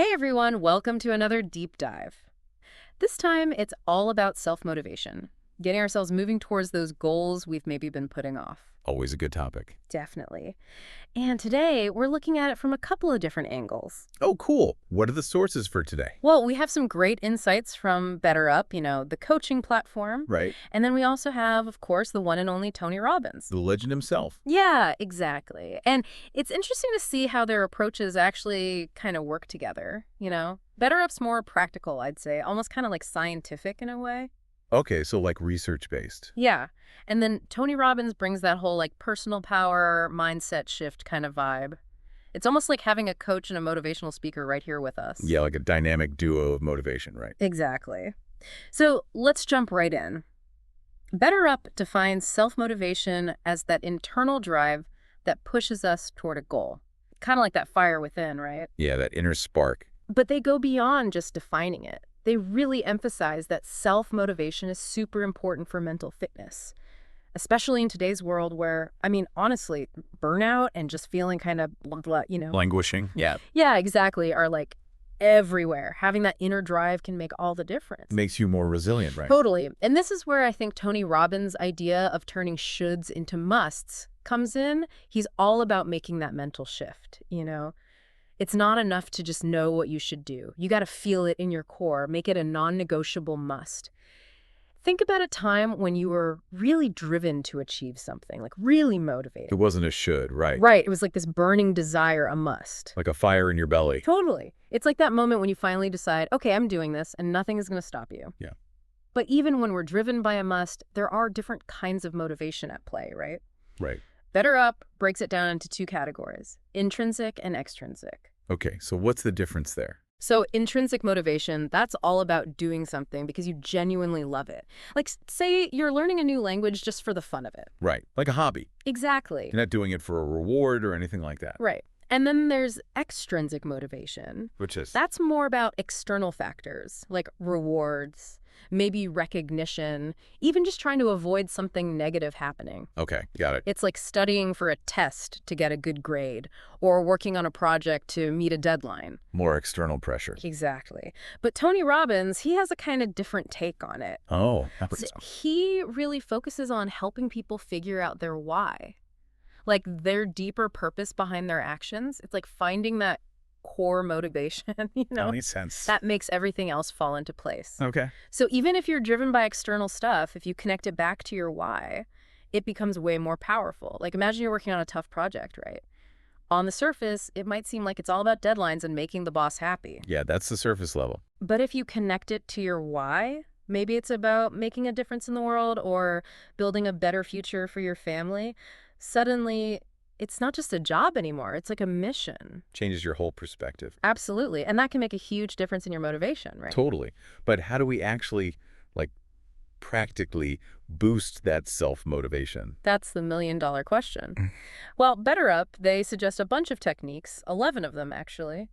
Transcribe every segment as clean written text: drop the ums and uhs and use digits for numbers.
Hey everyone, welcome to another deep dive. This time it's all about self-motivation, getting ourselves moving towards those goals we've maybe been putting off. Always a good topic. Definitely. And today we're looking at it from a couple of different angles. Oh, cool. What are the sources for today? Well, we have some great insights from BetterUp, the coaching platform. Right. And then we also have, of course, the one and only Tony Robbins. The legend himself. Yeah, exactly. And it's interesting to see how their approaches actually kind of work together. BetterUp's more practical, I'd say, almost kind of like scientific in a way. Okay, so like research-based. Yeah. And then Tony Robbins brings that whole like personal power, mindset shift kind of vibe. It's almost like having a coach and a motivational speaker right here with us. Yeah, like a dynamic duo of motivation, right? Exactly. So let's jump right in. BetterUp defines self-motivation as that internal drive that pushes us toward a goal. Kind of like that fire within, right? Yeah, that inner spark. But they go beyond just defining it. They really emphasize that self-motivation is super important for mental fitness, especially in today's world where, honestly, burnout and just feeling kind of, Languishing. Yeah. yeah, exactly, are like everywhere. Having that inner drive can make all the difference. Makes you more resilient, right? Totally. And this is where I think Tony Robbins' idea of turning shoulds into musts comes in. He's all about making that mental shift. It's not enough to just know what you should do. You got to feel it in your core, make it a non-negotiable must. Think about a time when you were really driven to achieve something, like really motivated. It wasn't a should, right? Right. It was like this burning desire, a must. Like a fire in your belly. Totally. It's like that moment when you finally decide, okay, I'm doing this and nothing is going to stop you. Yeah. But even when we're driven by a must, there are different kinds of motivation at play, right? Right. BetterUp breaks it down into two categories, intrinsic and extrinsic. Okay, so what's the difference there? So intrinsic motivation, that's all about doing something because you genuinely love it. Like, say you're learning a new language just for the fun of it. Right, like a hobby. Exactly. You're not doing it for a reward or anything like that. Right. And then there's extrinsic motivation. Which is? That's more about external factors, like rewards, maybe recognition, even just trying to avoid something negative happening. Okay, got it. It's like studying for a test to get a good grade or working on a project to meet a deadline. More external pressure. Exactly. But Tony Robbins, he has a kind of different take on it. Oh, how So so? he really focuses on helping people figure out their why, like their deeper purpose behind their actions. It's like finding that core motivation, That makes sense. that makes everything else fall into place. Okay. So even if you're driven by external stuff, if you connect it back to your why, it becomes way more powerful. Like imagine you're working on a tough project, right? On the surface, it might seem like it's all about deadlines and making the boss happy. Yeah, that's the surface level. But if you connect it to your why, maybe it's about making a difference in the world or building a better future for your family, suddenly it's not just a job anymore. It's like a mission. Changes your whole perspective. Absolutely. And that can make a huge difference in your motivation, right? Totally. But how do we actually, like, practically boost that self-motivation? That's the million-dollar question. Well, BetterUp, they suggest a bunch of techniques, 11 of them actually.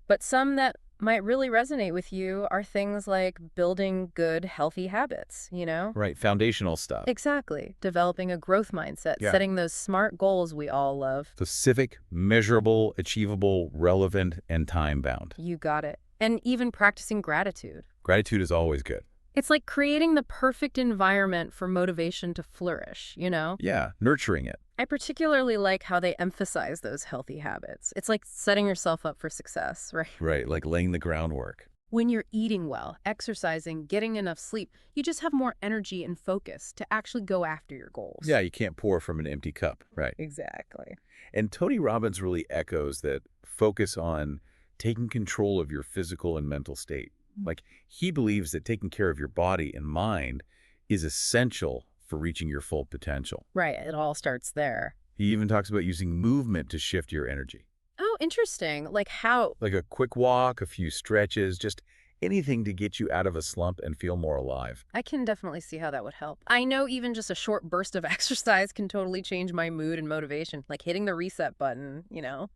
But some that might really resonate with you are things like building good, healthy habits. Right, foundational stuff. Exactly. Developing a growth mindset, Yeah. setting those smart goals we all love. Specific, measurable, achievable, relevant, and time-bound. You got it. And even practicing gratitude. Gratitude is always good. It's like creating the perfect environment for motivation to flourish. Yeah, nurturing it. I particularly like how they emphasize those healthy habits. It's like setting yourself up for success, right? Right, like laying the groundwork. When you're eating well, exercising, getting enough sleep, you just have more energy and focus to actually go after your goals. Yeah, you can't pour from an empty cup. Right. Exactly. And Tony Robbins really echoes that focus on taking control of your physical and mental state. Like, he believes that taking care of your body and mind is essential for reaching your full potential. Right. It all starts there. He even talks about using movement to shift your energy. Oh, interesting. Like how? Like a quick walk, a few stretches, just anything to get you out of a slump and feel more alive. I can definitely see how that would help. I know even just a short burst of exercise can totally change my mood and motivation, like hitting the reset button.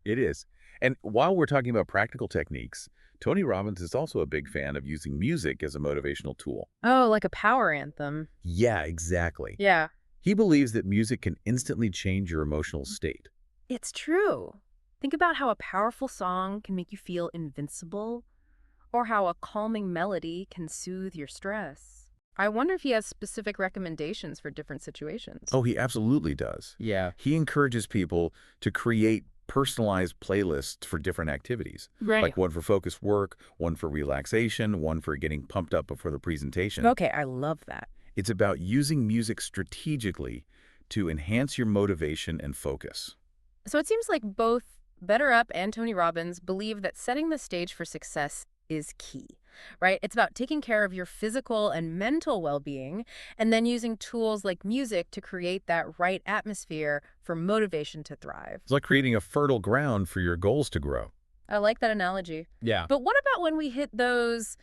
It is. And while we're talking about practical techniques, Tony Robbins is also a big fan of using music as a motivational tool. Oh, like a power anthem. Yeah, exactly. Yeah, He believes that music can instantly change your emotional state. it's true. Think about how a powerful song can make you feel invincible, or how a calming melody can soothe your stress. I wonder if he has specific recommendations for different situations. Oh, he absolutely does. Yeah. He encourages people to create personalized playlists for different activities. Right. Like one for focused work, one for relaxation, one for getting pumped up before the presentation. Okay, I love that. It's about using music strategically to enhance your motivation and focus. So it seems like both Better Up and Tony Robbins believe that setting the stage for success is key, right? It's about taking care of your physical and mental well-being and then using tools like music to create that right atmosphere for motivation to thrive. It's like creating a fertile ground for your goals to grow. I like that analogy. Yeah. But what about when we hit those,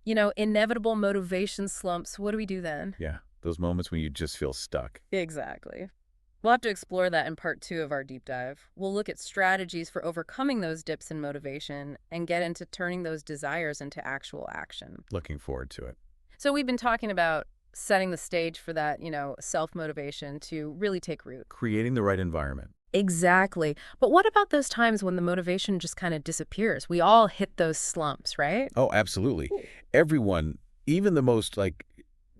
inevitable motivation slumps? What do we do then? Yeah, those moments when you just feel stuck. Exactly. We'll have to explore that in part 2 of our deep dive. We'll look at strategies for overcoming those dips in motivation and get into turning those desires into actual action. Looking forward to it. So we've been talking about setting the stage for that, self-motivation to really take root. Creating the right environment. Exactly. But what about those times when the motivation just kind of disappears? We all hit those slumps, right? Oh, absolutely. Everyone, even the most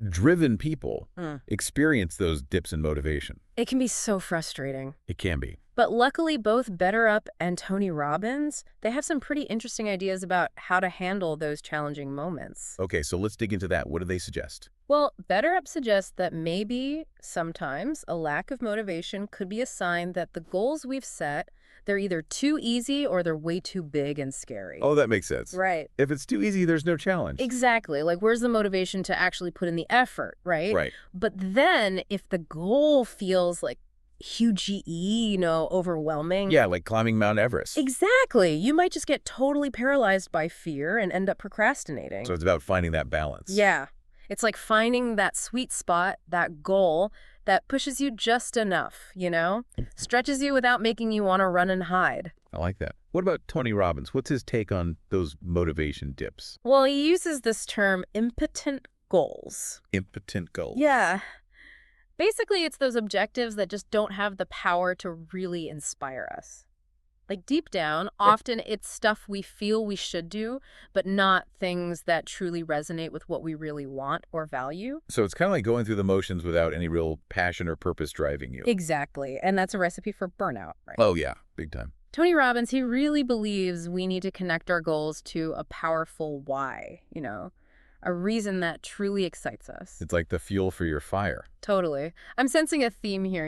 driven people, experience those dips in motivation. It can be so frustrating. It can be. But luckily, both Better Up and Tony Robbins, they have some pretty interesting ideas about how to handle those challenging moments. Okay, so let's dig into that. What do they suggest? Well, Better Up suggests that maybe sometimes a lack of motivation could be a sign that the goals we've set, they're either too easy or they're way too big and scary. Oh, that makes sense. Right. If it's too easy, there's no challenge. Exactly. Like, where's the motivation to actually put in the effort, right? Right. But then if the goal feels like huge, overwhelming. Yeah, like climbing Mount Everest. Exactly. You might just get totally paralyzed by fear and end up procrastinating. So it's about finding that balance. Yeah. It's like finding that sweet spot, that goal that pushes you just enough, stretches you without making you want to run and hide. I like that. What about Tony Robbins? What's his take on those motivation dips? Well, he uses this term impotent goals. Impotent goals. Yeah. Basically, it's those objectives that just don't have the power to really inspire us. Like deep down, often it's stuff we feel we should do, but not things that truly resonate with what we really want or value. So it's kind of like going through the motions without any real passion or purpose driving you. Exactly. And that's a recipe for burnout, right? Oh, yeah. Big time. Tony Robbins, he really believes we need to connect our goals to a powerful why, a reason that truly excites us. It's like the fuel for your fire. Totally. I'm sensing a theme here,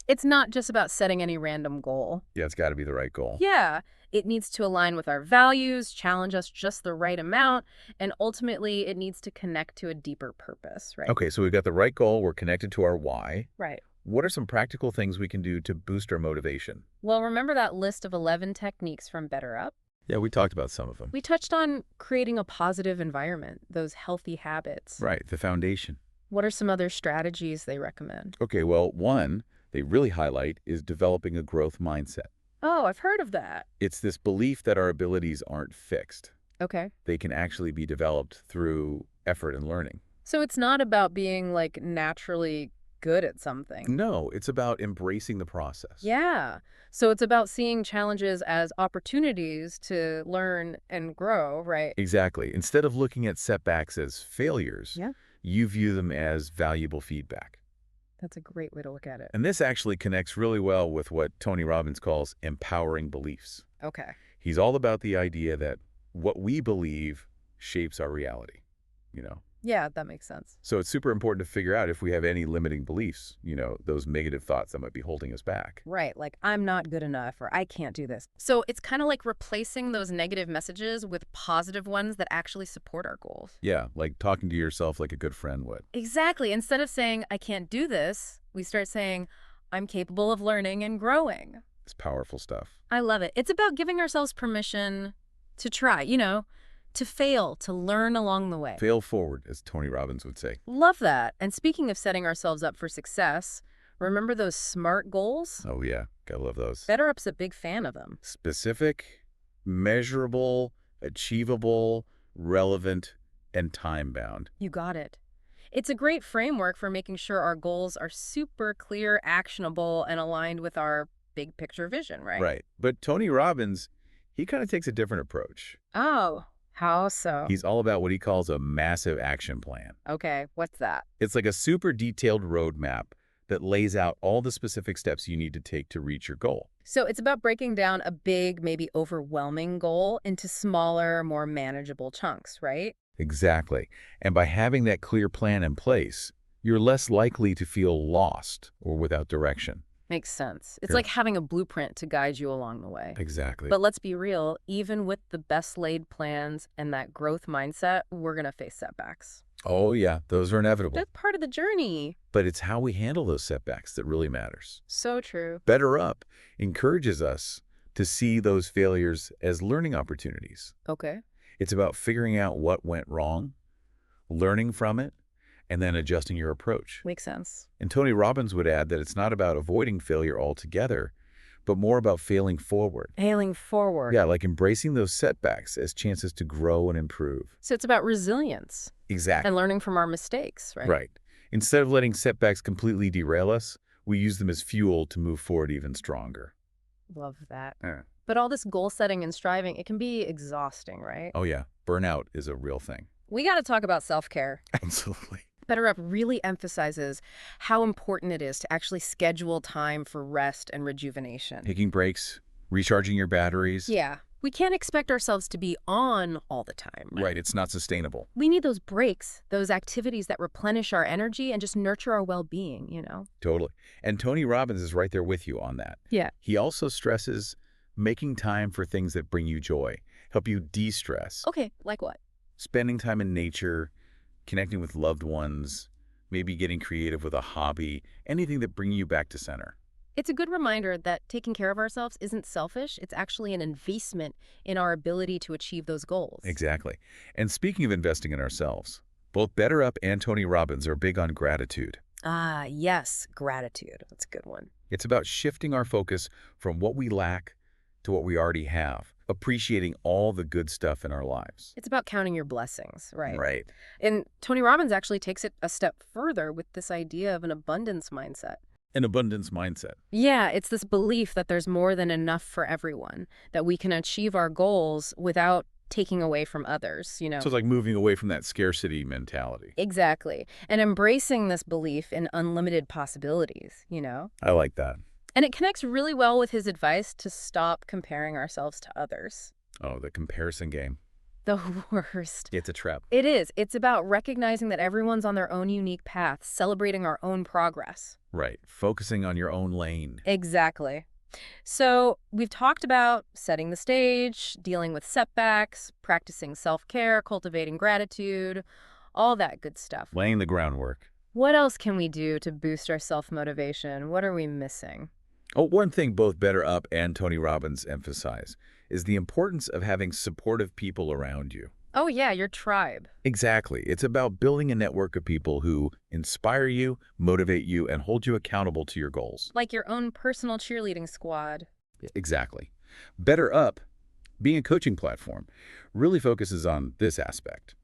It's not just about setting any random goal. Yeah, it's got to be the right goal. Yeah, it needs to align with our values, challenge us just the right amount, and ultimately it needs to connect to a deeper purpose, right? Okay, so we've got the right goal. We're connected to our why. Right. What are some practical things we can do to boost our motivation? Well, remember that list of 11 techniques from Better Up? Yeah, we talked about some of them. We touched on creating a positive environment, those healthy habits. Right, the foundation. What are some other strategies they recommend? Okay, well, one they really highlight is developing a growth mindset. Oh, I've heard of that. It's this belief that our abilities aren't fixed. Okay. They can actually be developed through effort and learning. So it's not about being naturally good at something. No, it's about embracing the process. Yeah. So it's about seeing challenges as opportunities to learn and grow, right? Exactly. Instead of looking at setbacks as failures, Yeah. you view them as valuable feedback. That's a great way to look at it. And this actually connects really well with what Tony Robbins calls empowering beliefs. Okay. He's all about the idea that what we believe shapes our reality, Yeah, that makes sense. So it's super important to figure out if we have any limiting beliefs, those negative thoughts that might be holding us back. Right, like I'm not good enough or I can't do this. So it's kind of like replacing those negative messages with positive ones that actually support our goals. Yeah, like talking to yourself like a good friend would. Exactly. Instead of saying, I can't do this, we start saying, I'm capable of learning and growing. It's powerful stuff. I love it. It's about giving ourselves permission to try, to fail, to learn along the way. Fail forward, as Tony Robbins would say. Love that. And speaking of setting ourselves up for success, remember those SMART goals? Oh, yeah. Gotta love those. Better Up's a big fan of them. Specific, measurable, achievable, relevant, and time-bound. You got it. It's a great framework for making sure our goals are super clear, actionable, and aligned with our big picture vision, right? Right. But Tony Robbins, he kind of takes a different approach. Oh, how so? He's all about what he calls a massive action plan. Okay, what's that? It's like a super detailed roadmap that lays out all the specific steps you need to take to reach your goal. So it's about breaking down a big, maybe overwhelming goal into smaller, more manageable chunks, right? Exactly. And by having that clear plan in place, you're less likely to feel lost or without direction. Makes sense. It's Sure. like having a blueprint to guide you along the way. Exactly. But let's be real, even with the best laid plans and that growth mindset, we're going to face setbacks. Oh, yeah, those are inevitable. That's part of the journey. But it's how we handle those setbacks that really matters. So true. Better Up encourages us to see those failures as learning opportunities. Okay. It's about figuring out what went wrong, learning from it, and then adjusting your approach. Makes sense. And Tony Robbins would add that it's not about avoiding failure altogether, but more about failing forward. Hailing forward. Yeah, like embracing those setbacks as chances to grow and improve. So it's about resilience Exactly. and learning from our mistakes, right? Right. Instead of letting setbacks completely derail us, we use them as fuel to move forward even stronger. Love that. Yeah. But all this goal setting and striving, it can be exhausting, right? Oh, yeah. Burnout is a real thing. We got to talk about self-care. Absolutely. Better Up really emphasizes how important it is to actually schedule time for rest and rejuvenation. Taking breaks, recharging your batteries. Yeah. We can't expect ourselves to be on all the time, right? Right, it's not sustainable. We need those breaks, those activities that replenish our energy and just nurture our well-being, you know? Totally. And Tony Robbins is right there with you on that. Yeah. He also stresses making time for things that bring you joy, help you de-stress. Okay, like what? Spending time in nature, connecting with loved ones, maybe getting creative with a hobby, anything that brings you back to center. It's a good reminder that taking care of ourselves isn't selfish. It's actually an investment in our ability to achieve those goals. Exactly. And speaking of investing in ourselves, both Better Up and Tony Robbins are big on gratitude. Ah, yes, gratitude. That's a good one. It's about shifting our focus from what we lack to what we already have, appreciating all the good stuff in our lives. It's about counting your blessings, right? Right. And Tony Robbins actually takes it a step further with this idea of an abundance mindset. An abundance mindset. Yeah, it's this belief that there's more than enough for everyone, that we can achieve our goals without taking away from others, you know? So it's like moving away from that scarcity mentality. Exactly. And embracing this belief in unlimited possibilities, you know? I like that. And it connects really well with his advice to stop comparing ourselves to others. Oh, the comparison game. The worst. It's a trap. It is. It's about recognizing that everyone's on their own unique path, celebrating our own progress. Right. Focusing on your own lane. Exactly. So we've talked about setting the stage, dealing with setbacks, practicing self-care, cultivating gratitude, all that good stuff. Laying the groundwork. What else can we do to boost our self-motivation? What are we missing? Oh, one thing both Better Up and Tony Robbins emphasize is the importance of having supportive people around you. Oh yeah, your tribe. Exactly. It's about building a network of people who inspire you, motivate you, and hold you accountable to your goals. Like your own personal cheerleading squad. Exactly. Better Up, being a coaching platform, really focuses on this aspect.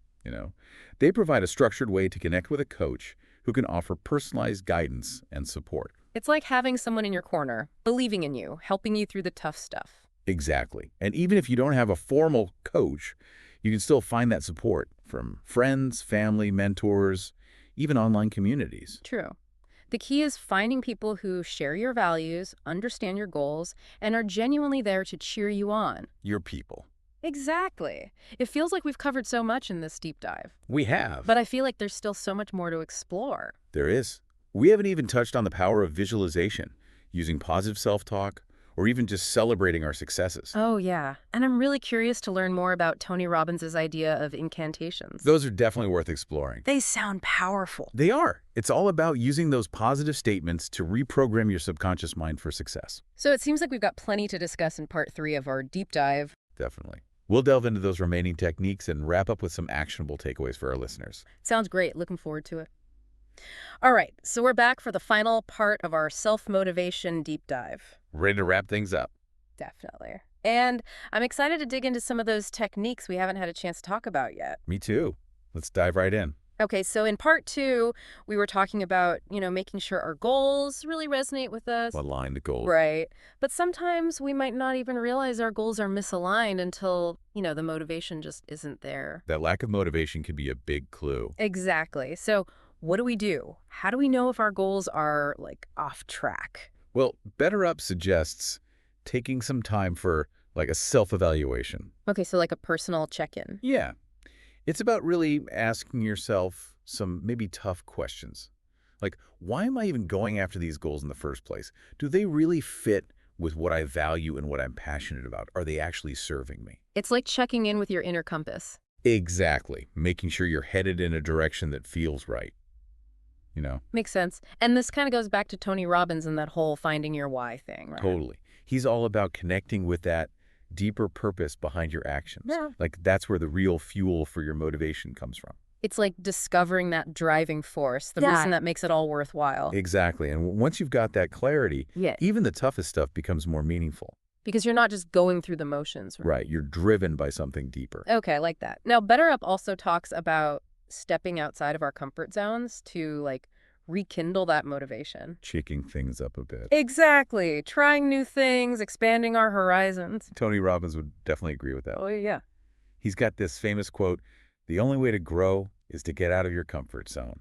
They provide a structured way to connect with a coach who can offer personalized guidance and support. It's like having someone in your corner, believing in you, helping you through the tough stuff. Exactly. And even if you don't have a formal coach, you can still find that support from friends, family, mentors, even online communities. True. The key is finding people who share your values, understand your goals, and are genuinely there to cheer you on. Your people. Exactly. It feels like we've covered so much in this deep dive. We have. But I feel like there's still so much more to explore. There is. We haven't even touched on the power of visualization, using positive self-talk, or even just celebrating our successes. Oh, yeah. And I'm really curious to learn more about Tony Robbins' idea of incantations. Those are definitely worth exploring. They sound powerful. They are. It's all about using those positive statements to reprogram your subconscious mind for success. So it seems like we've got plenty to discuss in part 3 of our deep dive. Definitely. We'll delve into those remaining techniques and wrap up with some actionable takeaways for our listeners. Sounds great. Looking forward to it. All right, so we're back for the final part of our self-motivation deep dive. Ready to wrap things up? Definitely. And I'm excited to dig into some of those techniques we haven't had a chance to talk about yet. Me too. Let's dive right in. Okay, so in part two, we were talking about, making sure our goals really resonate with us. Aligned goals. Right. But sometimes we might not even realize our goals are misaligned until, the motivation just isn't there. That lack of motivation can be a big clue. Exactly. So what do we do? How do we know if our goals are, like, off track? Well, Better Up suggests taking some time for like a self-evaluation. Okay, so like a personal check-in. Yeah. It's about really asking yourself some maybe tough questions. Like, why am I even going after these goals in the first place? Do they really fit with what I value and what I'm passionate about? Are they actually serving me? It's like checking in with your inner compass. Exactly. Making sure you're headed in a direction that feels right. You know? Makes sense. And this kind of goes back to Tony Robbins and that whole finding your why thing, right? Totally. He's all about connecting with that deeper purpose behind your actions. Yeah. Like that's where the real fuel for your motivation comes from. It's like discovering that driving force, the Yeah. reason that makes it all worthwhile. Exactly. And once you've got that clarity, Yeah. even the toughest stuff becomes more meaningful. Because you're not just going through the motions, right? Right. You're driven by something deeper. Okay, I like that. Now, Better Up also talks about stepping outside of our comfort zones to, like, rekindle that motivation. Shaking things up a bit. Exactly. Trying new things, expanding our horizons. Tony Robbins would definitely agree with that. Oh, yeah. He's got this famous quote, "The only way to grow is to get out of your comfort zone."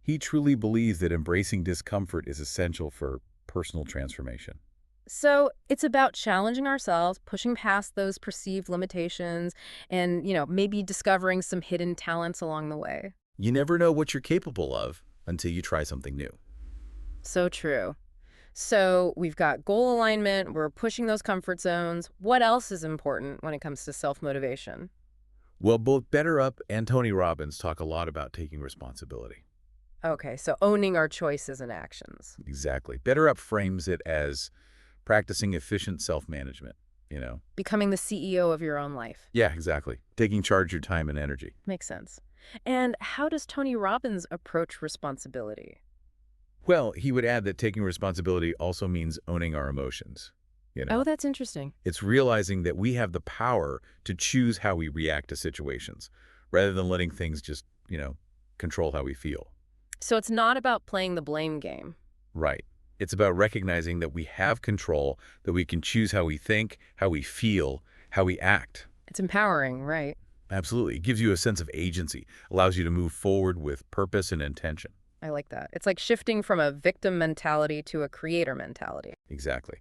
He truly believes that embracing discomfort is essential for personal transformation. So it's about challenging ourselves, pushing past those perceived limitations, and, maybe discovering some hidden talents along the way. You never know what you're capable of until you try something new. So true. So we've got goal alignment, we're pushing those comfort zones. What else is important when it comes to self-motivation? Well, both Better Up and Tony Robbins talk a lot about taking responsibility. Okay, so owning our choices and actions. Exactly. Better Up frames it as practicing efficient self-management, you know? Becoming the CEO of your own life. Yeah, exactly. Taking charge of your time and energy. Makes sense. And how does Tony Robbins approach responsibility? Well, he would add that taking responsibility also means owning our emotions. You know, Oh, that's interesting. it's realizing that we have the power to choose how we react to situations rather than letting things just, control how we feel. So it's not about playing the blame game. Right. It's about recognizing that we have control, that we can choose how we think, how we feel, how we act. It's empowering, right? Absolutely. It gives you a sense of agency, allows you to move forward with purpose and intention. I like that. It's like shifting from a victim mentality to a creator mentality. Exactly.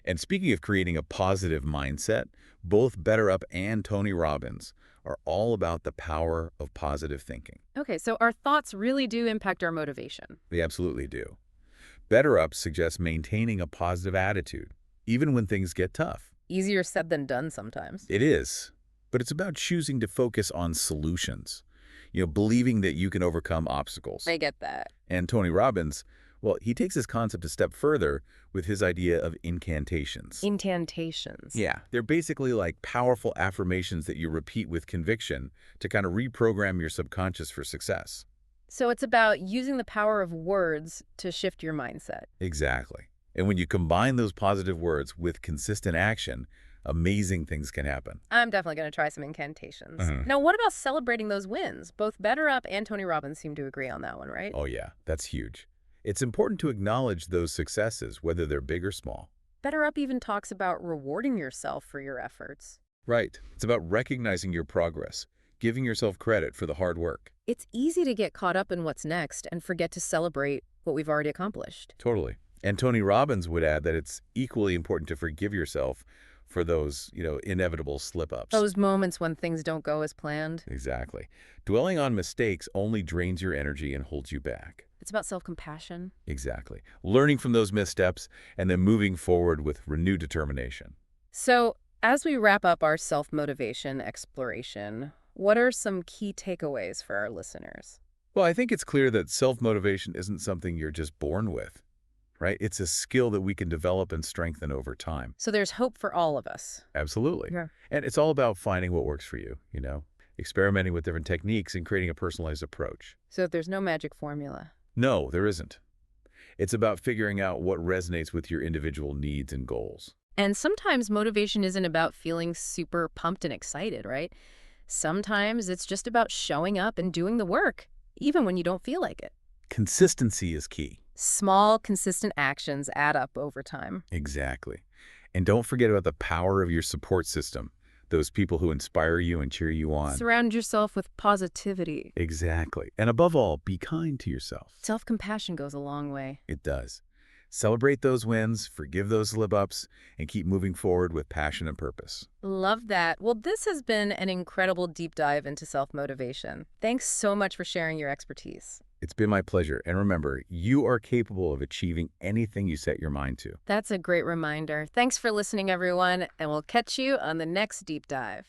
And speaking of creating a positive mindset, both Better Up and Tony Robbins are all about the power of positive thinking. Okay, so our thoughts really do impact our motivation. They absolutely do. Better Up suggests maintaining a positive attitude, even when things get tough. Easier said than done sometimes. It is, but it's about choosing to focus on solutions, believing that you can overcome obstacles. I get that. And Tony Robbins, well, he takes this concept a step further with his idea of incantations. Incantations. Yeah, they're basically like powerful affirmations that you repeat with conviction to kind of reprogram your subconscious for success. So it's about using the power of words to shift your mindset. Exactly. And when you combine those positive words with consistent action, amazing things can happen. I'm definitely going to try some incantations. Mhm. Now, what about celebrating those wins? Both Better Up and Tony Robbins seem to agree on that one, right? Oh yeah, that's huge. It's important to acknowledge those successes, whether they're big or small. Better Up even talks about rewarding yourself for your efforts. Right. It's about recognizing your progress, giving yourself credit for the hard work. It's easy to get caught up in what's next and forget to celebrate what we've already accomplished. Totally. And Tony Robbins would add that it's equally important to forgive yourself for those, inevitable slip-ups. Those moments when things don't go as planned. Exactly. Dwelling on mistakes only drains your energy and holds you back. It's about self-compassion. Exactly. Learning from those missteps and then moving forward with renewed determination. So, as we wrap up our self-motivation exploration, what are some key takeaways for our listeners? Well, I think it's clear that self-motivation isn't something you're just born with, right? It's a skill that we can develop and strengthen over time. So there's hope for all of us. Absolutely. Yeah. And it's all about finding what works for you, experimenting with different techniques and creating a personalized approach. So there's no magic formula. No, there isn't. It's about figuring out what resonates with your individual needs and goals. And sometimes motivation isn't about feeling super pumped and excited, right? Sometimes it's just about showing up and doing the work. even when you don't feel like it. Consistency is key. Small, consistent actions add up over time. Exactly. And don't forget about the power of your support system, those people who inspire you and cheer you on. Surround yourself with positivity. Exactly. And above all, be kind to yourself. Self-compassion goes a long way. It does. Celebrate those wins, forgive those slip-ups, and keep moving forward with passion and purpose. Love that. Well, this has been an incredible deep dive into self-motivation. Thanks so much for sharing your expertise. It's been my pleasure. And remember, you are capable of achieving anything you set your mind to. That's a great reminder. Thanks for listening, everyone, and we'll catch you on the next deep dive.